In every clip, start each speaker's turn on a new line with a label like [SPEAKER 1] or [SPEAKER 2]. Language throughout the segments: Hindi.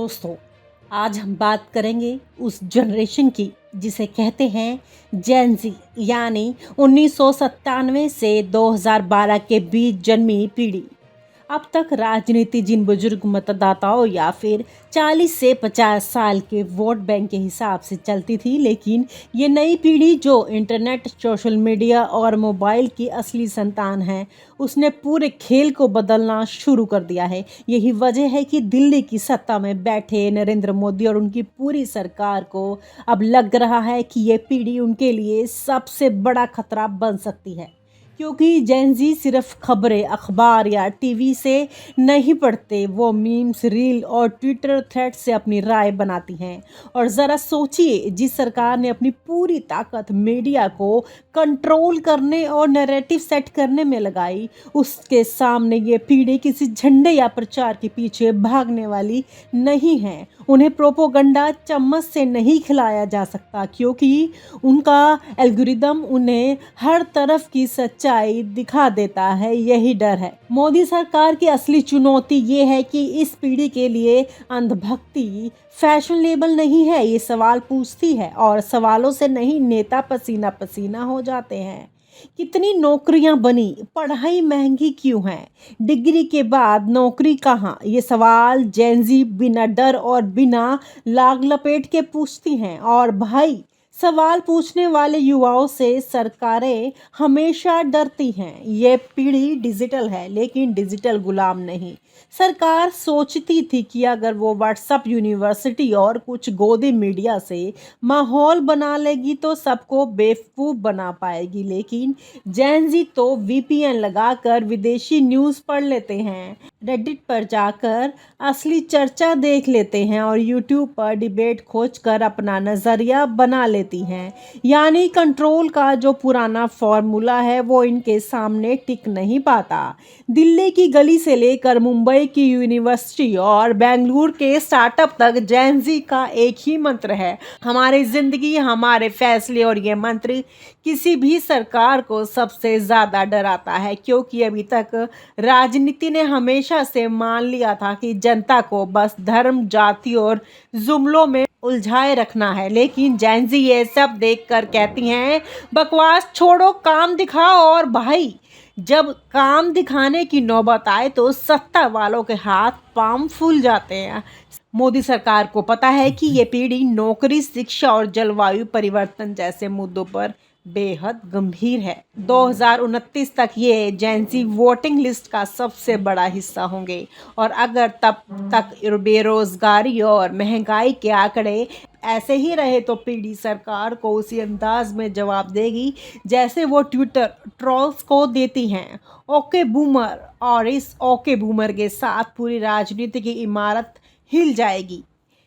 [SPEAKER 1] दोस्तों, आज हम बात करेंगे उस जनरेशन की जिसे कहते हैं जेन ज़ी, यानी 1997 से 2012 के बीच जन्मी पीढ़ी। अब तक राजनीति जिन बुजुर्ग मतदाताओं या फिर 40 से 50 साल के वोट बैंक के हिसाब से चलती थी, लेकिन ये नई पीढ़ी जो इंटरनेट, सोशल मीडिया और मोबाइल की असली संतान है, उसने पूरे खेल को बदलना शुरू कर दिया है। यही वजह है कि दिल्ली की सत्ता में बैठे नरेंद्र मोदी और उनकी पूरी सरकार को अब लग रहा है कि ये पीढ़ी उनके लिए सबसे बड़ा खतरा बन सकती है, क्योंकि जेन ज़ी सिर्फ खबरें अखबार या टीवी से नहीं पढ़ते, वो मीम्स, रील और ट्विटर थ्रेड से अपनी राय बनाती हैं। और ज़रा सोचिए, जिस सरकार ने अपनी पूरी ताकत मीडिया को कंट्रोल करने और नैरेटिव सेट करने में लगाई, उसके सामने ये पीढ़ी किसी झंडे या प्रचार के पीछे भागने वाली नहीं है। उन्हें प्रोपोगंडा चम्मच से नहीं खिलाया जा सकता, क्योंकि उनका एल्गोरिदम उन्हें हर तरफ की सच्चाई दिखा देता है। यही डर है। मोदी सरकार की असली चुनौती ये है कि इस पीढ़ी के लिए अंधभक्ति फैशनेबल नहीं है। ये सवाल पूछती है और सवालों से नहीं, नेता पसीना पसीना हो जाते हैं। कितनी नौकरियां बनी, पढ़ाई महंगी क्यों है, डिग्री के बाद नौकरी कहाँ, ये सवाल जेन ज़ी बिना डर और बिना लाग लपेट के पूछती हैं। और भाई, सवाल पूछने वाले युवाओं से सरकारें हमेशा डरती हैं। ये पीढ़ी डिजिटल है, लेकिन डिजिटल गुलाम नहीं। सरकार सोचती थी कि अगर वो व्हाट्सएप यूनिवर्सिटी और कुछ गोदी मीडिया से माहौल बना लेगी तो सबको बेवकूफ़ बना पाएगी, लेकिन जेन ज़ी तो वीपीएन लगाकर विदेशी न्यूज़ पढ़ लेते हैं, रेडिट पर जाकर असली चर्चा देख लेते हैं और यूट्यूब पर डिबेट खोजकर अपना नज़रिया बना लेती हैं। यानी कंट्रोल का जो पुराना फॉर्मूला है वो इनके सामने टिक नहीं पाता। दिल्ली की गली से लेकर मुंबई की यूनिवर्सिटी और बेंगलुरु के स्टार्टअप तक जेन ज़ी का एक ही मंत्र है, हमारी ज़िंदगी हमारे फैसले। और ये मंत्र किसी भी सरकार को सबसे ज़्यादा डराता है, क्योंकि अभी तक राजनीति ने हमेशा से मान लिया था कि जनता को बस धर्म, जाति और जुमलों में उलझाए रखना है। लेकिन जेन ज़ी ये सब देखकर कहती हैं, बकवास छोड़ो, काम दिखाओ। और भाई, जब काम दिखाने की नौबत आए तो सत्ता वालों के हाथ पांव फूल जाते हैं। मोदी सरकार को पता है कि ये पीढ़ी नौकरी, शिक्षा और जलवायु परिवर्तन जैसे मुद्दों पर बेहद गंभीर है। 2029 तक ये जेन ज़ी वोटिंग लिस्ट का सबसे बड़ा हिस्सा होंगे, और अगर तब तक बेरोजगारी और महंगाई के आंकड़े ऐसे ही रहे तो पीढ़ी सरकार को उसी अंदाज में जवाब देगी जैसे वो ट्विटर ट्रोल्स को देती हैं। Okay boomer. और इस ओके बूमर के साथ पूरी राजनीति की इमारत हिल जाएगी।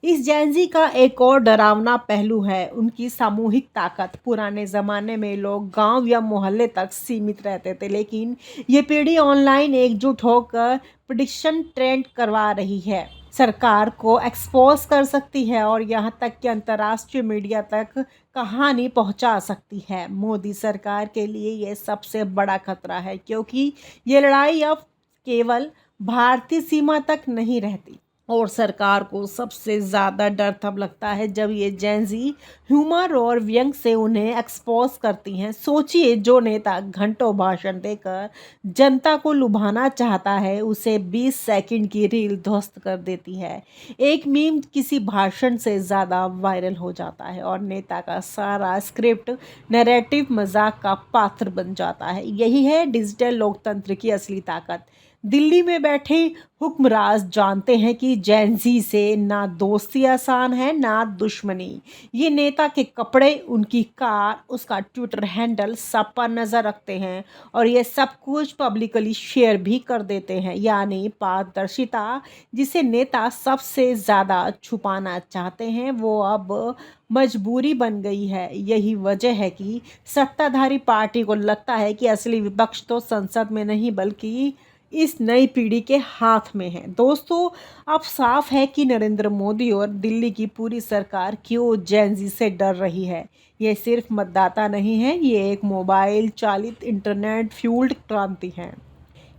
[SPEAKER 1] इस जेन ज़ी का एक और डरावना पहलू है उनकी सामूहिक ताकत। पुराने ज़माने में लोग गांव या मोहल्ले तक सीमित रहते थे, लेकिन ये पीढ़ी ऑनलाइन एकजुट होकर प्रेडिक्शन ट्रेंड करवा रही है, सरकार को एक्सपोज कर सकती है और यहाँ तक कि अंतर्राष्ट्रीय मीडिया तक कहानी पहुँचा सकती है। मोदी सरकार के लिए ये सबसे बड़ा खतरा है, क्योंकि ये लड़ाई अब केवल भारतीय सीमा तक नहीं रहती। और सरकार को सबसे ज़्यादा डर तब लगता है जब ये जेन ज़ी ह्यूमर और व्यंग से उन्हें एक्सपोज करती हैं। सोचिए, जो नेता घंटों भाषण देकर जनता को लुभाना चाहता है, उसे 20 सेकंड की रील ध्वस्त कर देती है। एक मीम किसी भाषण से ज़्यादा वायरल हो जाता है और नेता का सारा स्क्रिप्ट नैरेटिव मजाक का पात्र बन जाता है। यही है डिजिटल लोकतंत्र की असली ताकत। दिल्ली में बैठे हुक्मराज जानते हैं कि जेन ज़ी से ना दोस्ती आसान है ना दुश्मनी। ये नेता के कपड़े, उनकी कार, उसका ट्विटर हैंडल सब पर नज़र रखते हैं और ये सब कुछ पब्लिकली शेयर भी कर देते हैं। यानी पारदर्शिता जिसे नेता सबसे ज़्यादा छुपाना चाहते हैं, वो अब मजबूरी बन गई है। यही वजह है कि सत्ताधारी पार्टी को लगता है कि असली विपक्ष तो संसद में नहीं बल्कि इस नई पीढ़ी के हाथ में है। दोस्तों, अब साफ है कि नरेंद्र मोदी और दिल्ली की पूरी सरकार क्यों जेन ज़ी से डर रही है। ये सिर्फ मतदाता नहीं है, ये एक मोबाइल चालित इंटरनेट फ्यूल्ड क्रांति है।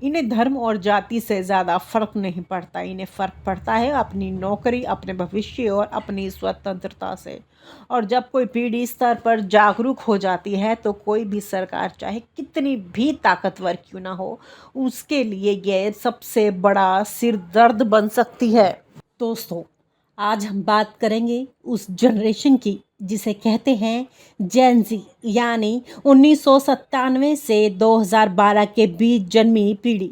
[SPEAKER 1] इन्हें धर्म और जाति से ज़्यादा फर्क नहीं पड़ता। इन्हें फ़र्क पड़ता है अपनी नौकरी, अपने भविष्य और अपनी स्वतंत्रता से। और जब कोई पीढ़ी स्तर पर जागरूक हो जाती है तो कोई भी सरकार चाहे कितनी भी ताकतवर क्यों ना हो, उसके लिए ये सबसे बड़ा सिर दर्द बन सकती है। दोस्तों, आज हम बात करेंगे उस जनरेशन की जिसे कहते हैं जेन ज़ी, यानी 1997 से 2012 के बीच जन्मी पीढ़ी।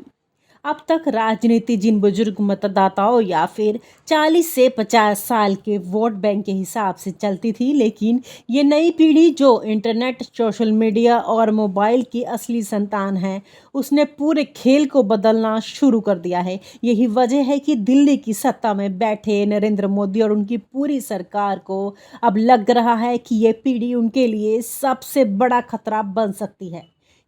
[SPEAKER 1] अब तक राजनीति जिन बुजुर्ग मतदाताओं या फिर 40 से 50 साल के वोट बैंक के हिसाब से चलती थी, लेकिन ये नई पीढ़ी जो इंटरनेट, सोशल मीडिया और मोबाइल की असली संतान है, उसने पूरे खेल को बदलना शुरू कर दिया है। यही वजह है कि दिल्ली की सत्ता में बैठे नरेंद्र मोदी और उनकी पूरी सरकार को अब लग रहा है कि ये पीढ़ी उनके लिए सबसे बड़ा खतरा बन सकती है।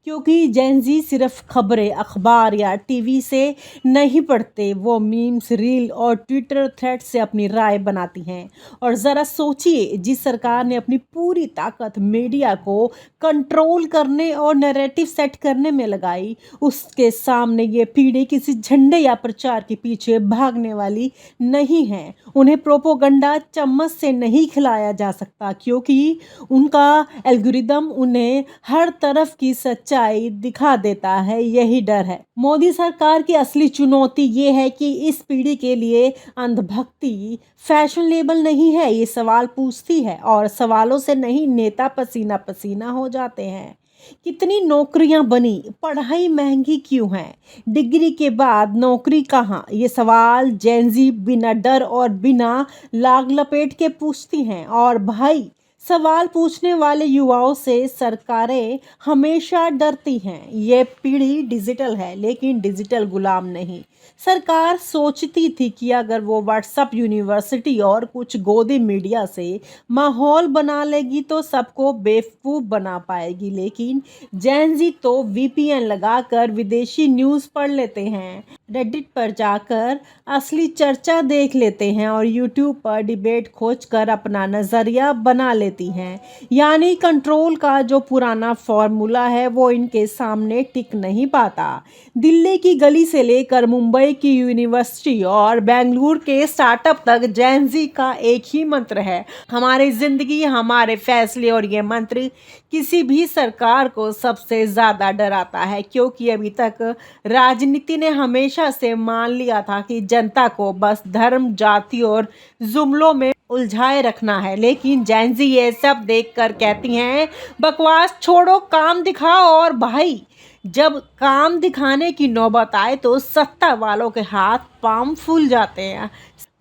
[SPEAKER 1] क्योंकि जेन ज़ी सिर्फ खबरें अखबार या टीवी से नहीं पढ़ते, वो मीम्स, रील और ट्विटर थ्रेड से अपनी राय बनाती हैं। और ज़रा सोचिए, जिस सरकार ने अपनी पूरी ताकत मीडिया को कंट्रोल करने और नैरेटिव सेट करने में लगाई, उसके सामने ये पीढ़ी किसी झंडे या प्रचार के पीछे भागने वाली नहीं है। उन्हें प्रोपोगंडा चम्मच से नहीं खिलाया जा सकता, क्योंकि उनका एल्गोरिदम उन्हें हर तरफ की सच्चाई दिखा देता है। यही डर है। मोदी सरकार की असली चुनौती ये है कि इस पीढ़ी के लिए अंधभक्ति फैशनेबल नहीं है। ये सवाल पूछती है और सवालों से नहीं, नेता पसीना पसीना हो जाते हैं। कितनी नौकरियां बनी, पढ़ाई महंगी क्यों है, डिग्री के बाद नौकरी कहाँ, ये सवाल जेन ज़ी बिना डर और बिना लाग लपेट के पूछती हैं। और भाई, सवाल पूछने वाले युवाओं से सरकारें हमेशा डरती हैं। ये पीढ़ी डिजिटल है, लेकिन डिजिटल गुलाम नहीं। सरकार सोचती थी कि अगर वो व्हाट्सएप यूनिवर्सिटी और कुछ गोदी मीडिया से माहौल बना लेगी तो सबको बेवकूफ़ बना पाएगी, लेकिन जेन ज़ी तो वीपीएन लगाकर विदेशी न्यूज़ पढ़ लेते हैं, रेडिट पर जाकर असली चर्चा देख लेते हैं और यूट्यूब पर डिबेट खोजकर अपना नज़रिया बना लेती हैं। यानी कंट्रोल का जो पुराना फॉर्मूला है वो इनके सामने टिक नहीं पाता। दिल्ली की गली से लेकर मुंबई की यूनिवर्सिटी और बेंगलुरु के स्टार्टअप तक जेन ज़ी का एक ही मंत्र है, हमारी जिंदगी हमारे फैसले। और ये मंत्र किसी भी सरकार को सबसे ज़्यादा डराता है, क्योंकि अभी तक राजनीति ने हमेशा से मान लिया था कि जनता को बस धर्म, जाति और जुमलों में उलझाए रखना है। लेकिन जेन ज़ी ये सब देखकर कहती हैं, बकवास छोड़ो, काम दिखाओ। और भाई, जब काम दिखाने की नौबत आए तो सत्ता वालों के हाथ पांव फूल जाते हैं।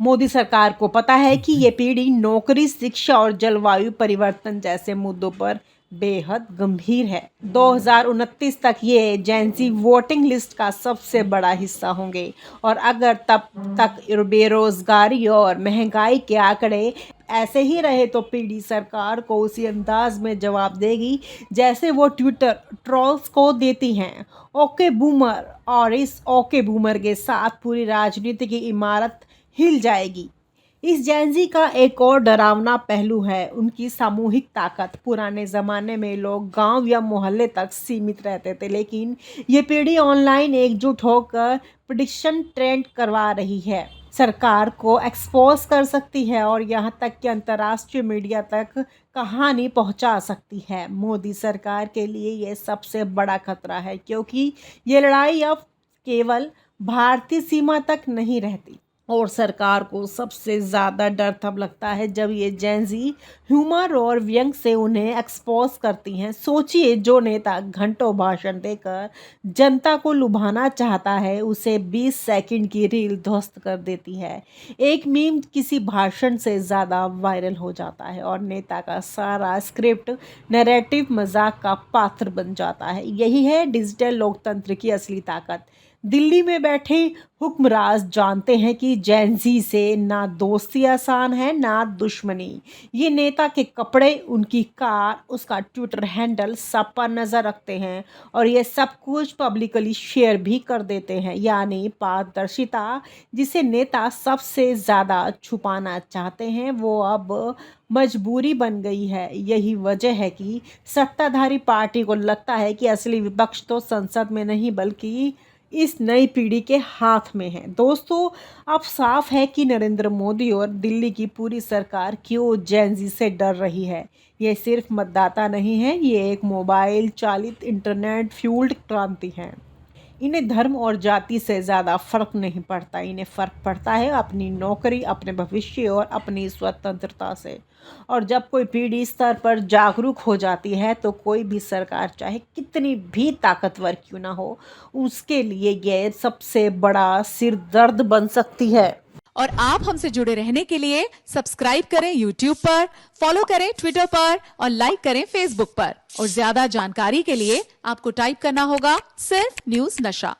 [SPEAKER 1] मोदी सरकार को पता है कि ये पीढ़ी नौकरी, शिक्षा और जलवायु परिवर्तन जैसे मुद्दों पर बेहद गंभीर है। 2029 तक ये जेन ज़ी वोटिंग लिस्ट का सबसे बड़ा हिस्सा होंगे। और अगर तब तक बेरोजगारी और महंगाई के आंकड़े ऐसे ही रहे तो पीढ़ी सरकार को उसी अंदाज में जवाब देगी जैसे वो ट्विटर ट्रोल्स को देती हैं। Okay boomer. और इस ओके बूमर के साथ पूरी राजनीति की इमारत हिल जाएगी। इस जेन ज़ी का एक और डरावना पहलू है उनकी सामूहिक ताकत। पुराने ज़माने में लोग गांव या मोहल्ले तक सीमित रहते थे, लेकिन ये पीढ़ी ऑनलाइन एकजुट होकर प्रेडिक्शन ट्रेंड करवा रही है, सरकार को एक्सपोज कर सकती है और यहाँ तक कि अंतर्राष्ट्रीय मीडिया तक कहानी पहुँचा सकती है। मोदी सरकार के लिए ये सबसे बड़ा खतरा है, क्योंकि ये लड़ाई अब केवल भारतीय सीमा तक नहीं रहती। और सरकार को सबसे ज़्यादा डर तब लगता है जब ये जेन ज़ी ह्यूमर और व्यंग से उन्हें एक्सपोज करती हैं। सोचिए, जो नेता घंटों भाषण देकर जनता को लुभाना चाहता है, उसे 20 सेकंड की रील ध्वस्त कर देती है। एक मीम किसी भाषण से ज़्यादा वायरल हो जाता है और नेता का सारा स्क्रिप्ट नैरेटिव मजाक का पात्र बन जाता है। यही है डिजिटल लोकतंत्र की असली ताकत। दिल्ली में बैठे हुक्मराज जानते हैं कि जेन ज़ी से ना दोस्ती आसान है ना दुश्मनी। ये नेता के कपड़े, उनकी कार, उसका ट्विटर हैंडल सब पर नज़र रखते हैं और ये सब कुछ पब्लिकली शेयर भी कर देते हैं। यानी पारदर्शिता जिसे नेता सबसे ज़्यादा छुपाना चाहते हैं, वो अब मजबूरी बन गई है। यही वजह है कि सत्ताधारी पार्टी को लगता है कि असली विपक्ष तो संसद में नहीं बल्कि इस नई पीढ़ी के हाथ में है। दोस्तों, अब साफ है कि नरेंद्र मोदी और दिल्ली की पूरी सरकार क्यों जेन ज़ी से डर रही है। ये सिर्फ मतदाता नहीं है, ये एक मोबाइल चालित इंटरनेट फ्यूल्ड क्रांति है। इन्हें धर्म और जाति से ज़्यादा फर्क नहीं पड़ता। इन्हें फ़र्क पड़ता है अपनी नौकरी, अपने भविष्य और अपनी स्वतंत्रता से। और जब कोई पीढ़ी स्तर पर जागरूक हो जाती है तो कोई भी सरकार चाहे कितनी भी ताकतवर क्यों ना हो, उसके लिए ये सबसे बड़ा सिरदर्द बन सकती है।
[SPEAKER 2] और आप हमसे जुड़े रहने के लिए सब्सक्राइब करें YouTube पर, फॉलो करें Twitter पर और लाइक करें Facebook पर। और ज्यादा जानकारी के लिए आपको टाइप करना होगा सिर्फ न्यूज़ नशा।